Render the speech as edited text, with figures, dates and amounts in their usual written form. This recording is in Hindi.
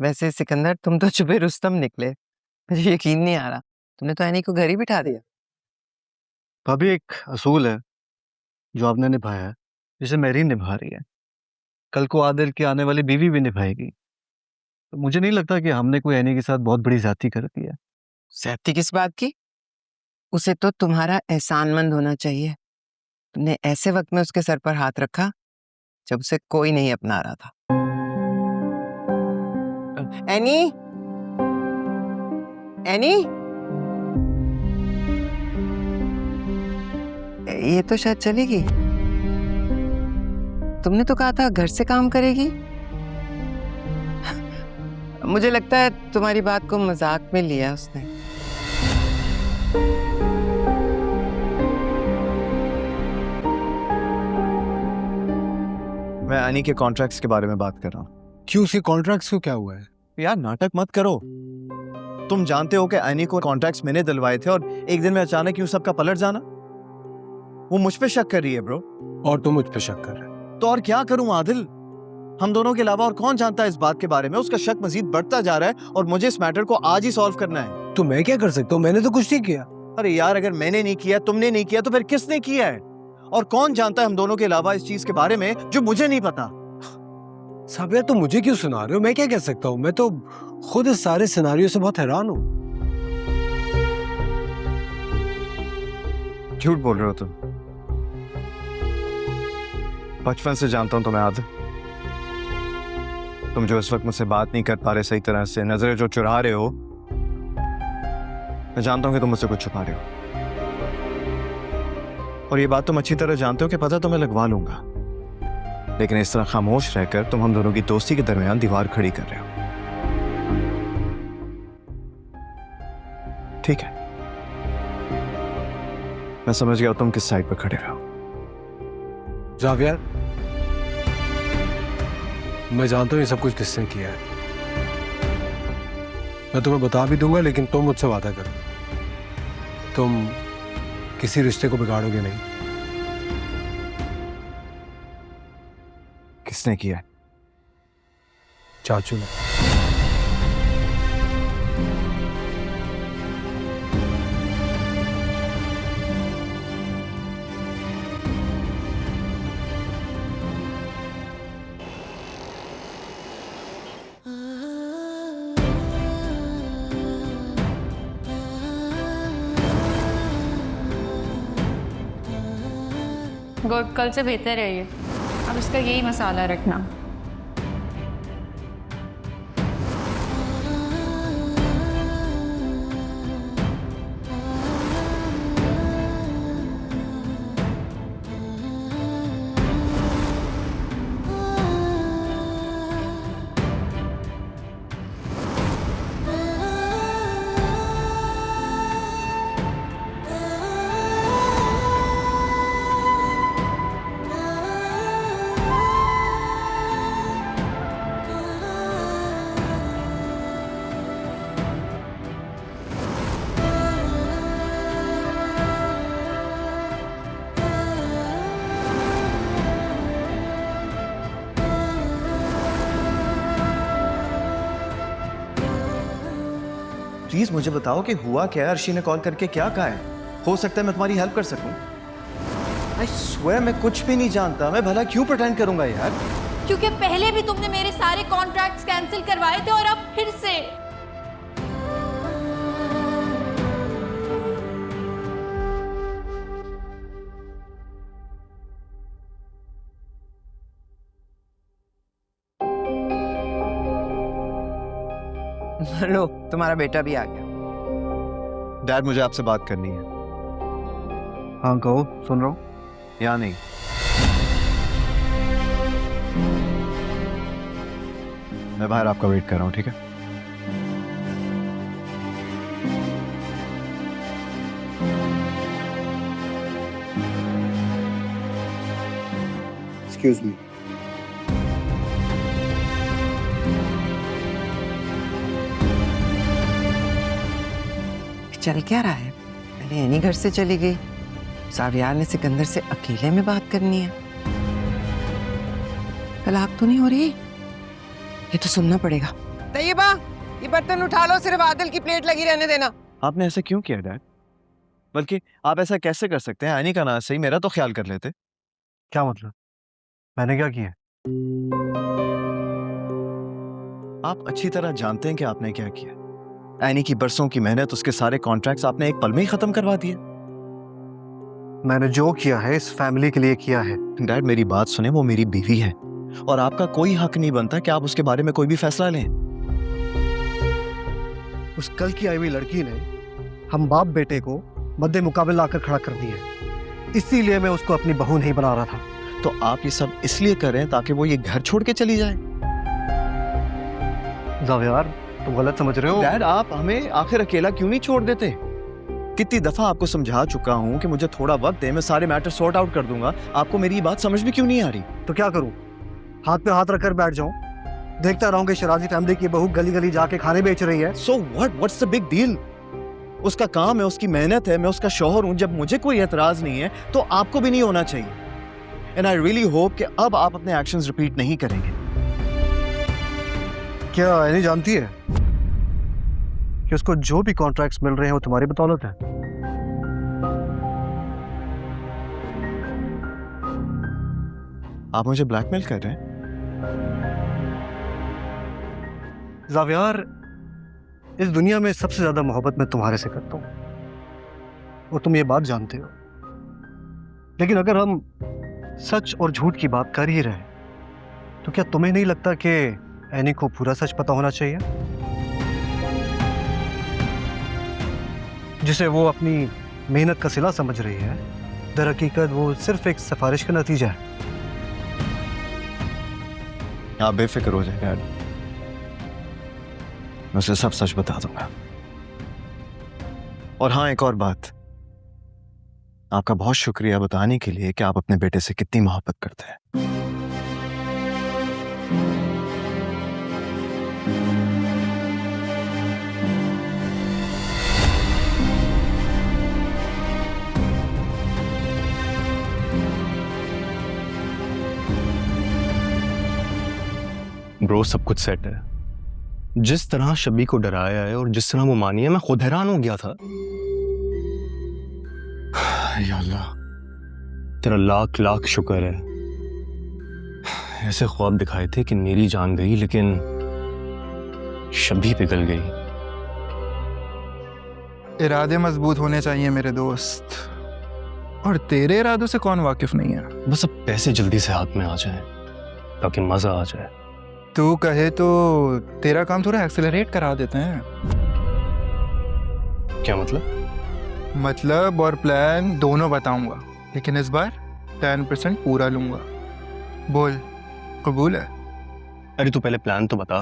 वैसे सिकंदर, तुम तो छुपे रुस्तम निकले। मुझे यकीन नहीं आ रहा, तुमने तो एनी को घर ही बिठा दिया। भाभी, एक असूल है जो आपने निभाया है, जिसे मेरीन निभा रही है, कल को आदिल की आने वाली बीवी भी निभाएगी। तो मुझे नहीं लगता कि हमने कोई एनी के साथ बहुत बड़ी ज्यादती कर दी है। ज्यादती किस बात की? उसे तो तुम्हारा एहसानमंद होना चाहिए। तुमने ऐसे वक्त में उसके सर पर हाथ रखा जब उसे कोई नहीं अपना रहा था। एनी, एनी, ये तो शायद चलेगी। तुमने तो कहा था घर से काम करेगी। मुझे लगता है तुम्हारी बात को मजाक में लिया उसने। मैं एनी के कॉन्ट्रैक्ट्स के बारे में बात कर रहा हूँ। क्यों, उसके कॉन्ट्रैक्ट्स को क्या हुआ है? यार नाटक मत करो। तुम जानते हो कि एनी को कॉन्ट्रैक्ट्स मैंने दिलवाए थे और एक दिन में अचानक यूं सबका पलट जाना। वो मुझ पे शक कर रही है ब्रो। और तुम मुझ पे शक कर रहे हो? तो और क्या करूं आदिल? हम दोनों के अलावा और कौन जानता है इस बात के बारे में? उसका शक मजीद बढ़ता जा रहा है और मुझे इस मैटर को आज ही सॉल्व करना है। तो मैं क्या कर सकता हूँ? मैंने तो कुछ नहीं किया। अरे यार, अगर मैंने नहीं किया, तुमने नहीं किया, तो फिर किसने किया है? और कौन जानता है हम दोनों के अलावा इस चीज के बारे में जो मुझे नहीं पता? साबिया, तुम मुझे क्यों सुना रहे हो? मैं क्या कह सकता हूँ? मैं तो खुद इस सारे सिनारियो से बहुत हैरान हूँ। झूठ बोल रहे हो तुम। बचपन से जानता हूं तुम्हें आदिल। तुम जो इस वक्त मुझसे बात नहीं कर पा रहे सही तरह से, नजरें जो चुरा रहे हो, मैं जानता हूं कि तुम मुझसे कुछ छुपा रहे हो। और ये बात तुम अच्छी तरह जानते हो कि पता तो मैं लगवा लूंगा, लेकिन इस तरह खामोश रहकर तुम हम दोनों की दोस्ती के दरमियान दीवार खड़ी कर रहे हो। ठीक है, मैं समझ गया तुम किस साइड पर खड़े रहो। जावियर, मैं जानता हूँ ये सब कुछ किसने किया है। मैं तुम्हें बता भी दूंगा, लेकिन तुम मुझसे वादा करो, तुम किसी रिश्ते को बिगाड़ोगे नहीं। किसने किया? चाचू ने। गुड, कल से बेहतर है ये। अब इसका यही मसाला रखना। प्लीज मुझे बताओ कि हुआ क्या है? अर्शी ने कॉल करके क्या कहा है? हो सकता है मैं तुम्हारी हेल्प कर सकूं। आई स्वेयर मैं कुछ भी नहीं जानता। मैं भला क्यों प्रिटेंड करूंगा यार? क्योंकि पहले भी तुमने मेरे सारे कॉन्ट्रैक्ट्स कैंसिल करवाए थे और अब फिर से। लो, तुम्हारा बेटा भी आ गया। डैड, मुझे आपसे बात करनी है। हाँ कहो, सुन रहा हूँ। या नहीं? मैं बाहर आपका वेट कर रहा हूँ, ठीक है? Excuse me. चल क्या रहा है? पहले एनी घर से चली गई, सावियार ने सिकंदर से अकेले में बात करनी है। तलाक तो नहीं हो रही? ये तो सुनना पड़ेगा। तैयबा, ये बर्तन उठा लो, सिर्फ आदिल की प्लेट लगी रहने देना। आपने ऐसा क्यों किया डैड? बल्कि आप ऐसा कैसे कर सकते हैं? आनी का ना सही मेरा तो ख्याल कर लेते। क्या मतलब? मैंने क्या किया? आप अच्छी तरह जानते हैं कि आपने क्या किया। एनी की बरसों की मेहनत, उसके सारे कॉन्ट्रैक्ट्स आपने एक पल में ही खत्म करवा दिए। मैंने जो किया है इस फैमिली के लिए किया है। डैड मेरी बात सुने, वो मेरी बीवी है और आपका कोई हक नहीं बनता कि आप उसके बारे में कोई भी फैसला लें। उस कल की आई हुई लड़की ने हम बाप बेटे को मद्दे मुकाबले लाकर खड़ा कर दिया है, इसीलिए मैं उसको अपनी बहू नहीं बना रहा था। तो आप ये सब इसलिए कर रहे हैं ताकि वो ये घर छोड़ के चली जाए? जावियार, तुम गलत समझ रहे हो। डैड आप हमें आखिर अकेला क्यों नहीं छोड़ देते? कितनी दफा आपको समझा चुका हूं कि मुझे थोड़ा वक्त दे, मैं सारे मैटर सॉर्ट आउट कर दूंगा। आपको मेरी बात समझ में क्यों नहीं आ रही? तो क्या करूं? हाथ पे हाथ रखकर बैठ जाऊं? देखता रहूं कि शराजी फैमिली की बहू गली गली जाके खाने बेच रही है। So what's the big deal? उसका काम है, उसकी मेहनत है, मैं उसका शौहर हूं। जब मुझे कोई एतराज नहीं है तो आपको भी नहीं होना चाहिए। एंड आई रियली होप कि अब आप अपने एक्शंस रिपीट नहीं करेंगे। क्या एनी जानती है कि उसको जो भी कॉन्ट्रैक्ट्स मिल रहे हैं वो तुम्हारी बदौलत है? आप मुझे ब्लैकमेल कर रहे हैं? जावियार, इस दुनिया में सबसे ज्यादा मोहब्बत मैं तुम्हारे से करता हूं और तुम ये बात जानते हो। लेकिन अगर हम सच और झूठ की बात कर ही रहे तो क्या तुम्हें नहीं लगता कि एनी को पूरा सच पता होना चाहिए, जिसे वो अपनी मेहनत का सिला समझ रही है, दर हकीकत वो सिर्फ एक सिफारिश का नतीजा है। आप बेफिक्र हो जाए डैड, मैं उसे सब सच बता दूंगा। और हाँ, एक और बात, आपका बहुत शुक्रिया बताने के लिए कि आप अपने बेटे से कितनी मोहब्बत करते हैं। ब्रो सब कुछ सेट है। जिस तरह शबी को डराया है और जिस तरह वो मानी है, मैं खुद हैरान हो गया था। या अल्लाह, तेरा लाख लाख शुक्र है। ऐसे ख्वाब दिखाए थे कि मेरी जान गई लेकिन शबी पिघल गई। इरादे मजबूत होने चाहिए मेरे दोस्त, और तेरे इरादों से कौन वाकिफ नहीं है। बस अब पैसे जल्दी से हाथ में आ जाएं ताकि मजा आ जाए। तू कहे तो तेरा काम थोड़ा एक्सेलरेट करा देते हैं। क्या मतलब? मतलब और प्लान दोनों बताऊंगा, लेकिन इस बार 10% पूरा लूंगा। बोल, कबूल है? अरे तू पहले प्लान तो बता।